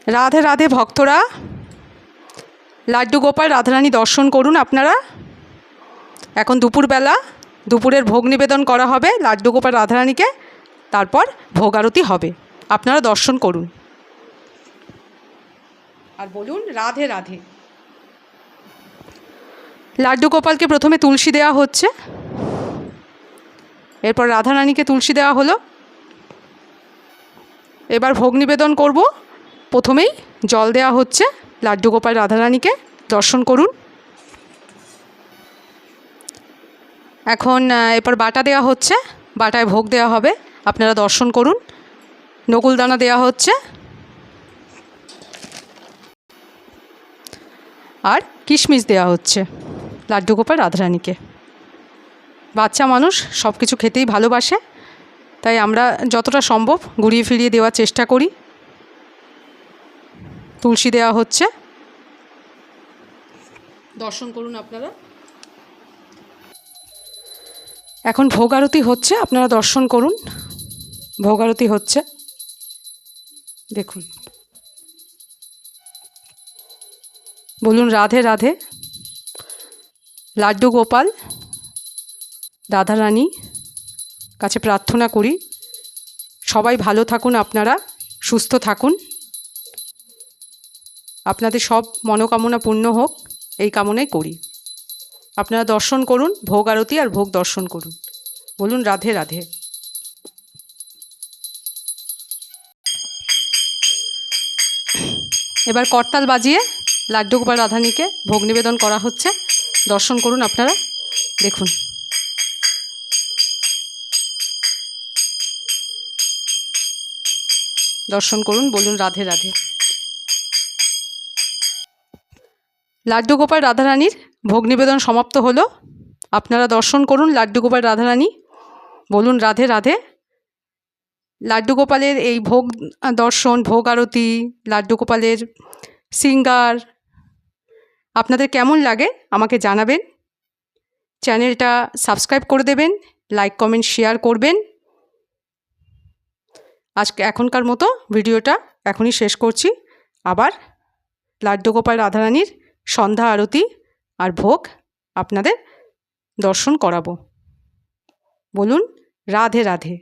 রাধে রাধে ভক্তরা, লাড্ডু গোপাল রাধারানী দর্শন করুন আপনারা। এখন দুপুরবেলা, দুপুরের ভোগ নিবেদন করা হবে লাড্ডু গোপাল রাধারানীকে, তারপর ভোগ আরতি হবে। আপনারা দর্শন করুন আর বলুন রাধে রাধে। লাড্ডু গোপালকে প্রথমে তুলসী দেওয়া হচ্ছে, এরপর রাধারানীকে তুলসী দেওয়া হলো। এবার ভোগ নিবেদন করব। প্রথমেই জল দেওয়া হচ্ছে লাড্ডু গোপাল রাধারানীকে, দর্শন করুন। এখন এরপর বাটা দেওয়া হচ্ছে, বাটায় ভোগ দেওয়া হবে, আপনারা দর্শন করুন। নকুলদানা দেওয়া হচ্ছে আর কিশমিশ দেওয়া হচ্ছে লাড্ডু গোপাল রাধারানীকে। বাচ্চা মানুষ সব কিছু খেতেই ভালোবাসে, তাই আমরা যতটা সম্ভব ঘুরিয়ে ফিরিয়ে দেওয়ার চেষ্টা করি। তুলসী দেওয়া হচ্ছে, দর্শন করুন আপনারা। এখন ভোগ আরতি হচ্ছে, আপনারা দর্শন করুন। ভোগ আরতি হচ্ছে, দেখুন। বলুন রাধে রাধে। লাড্ডু গোপাল রাধারানী কাছে প্রার্থনা করি সবাই ভালো থাকুন, আপনারা সুস্থ থাকুন, আপনাদের সব মনোকামনা পূর্ণ হোক, এই কামনাই করি। আপনারা দর্শন করুন, ভোগ আরতি আর ভোগ দর্শন করুন। বলুন রাধে রাধে। এবার করতাল বাজিয়ে লাড্ডু গোপাল রাধারানীকে ভোগ নিবেদন করা হচ্ছে, দর্শন করুন আপনারা, দেখুন। দর্শন করুন, বলুন রাধে রাধে। লাড্ডু গোপাল রাধারানীর ভোগ নিবেদন সমাপ্ত হলো, আপনারা দর্শন করুন লাড্ডু গোপাল রাধারানী, বলুন রাধে রাধে। লাড্ডু গোপালের এই ভোগ দর্শন, ভোগ আরতি, লাড্ডু গোপালের সিঙ্গার আপনাদের কেমন লাগে আমাকে জানাবেন। চ্যানেলটা সাবস্ক্রাইব করে দেবেন, লাইক কমেন্ট শেয়ার করবেন। আজকে এখনকার মতো ভিডিওটা এখনই শেষ করছি। আবার লাড্ডু গোপাল রাধারানীর সন্ধ্যা আরতি আর ভোগ আপনাদের দর্শন করাবো। বলুন রাধে রাধে।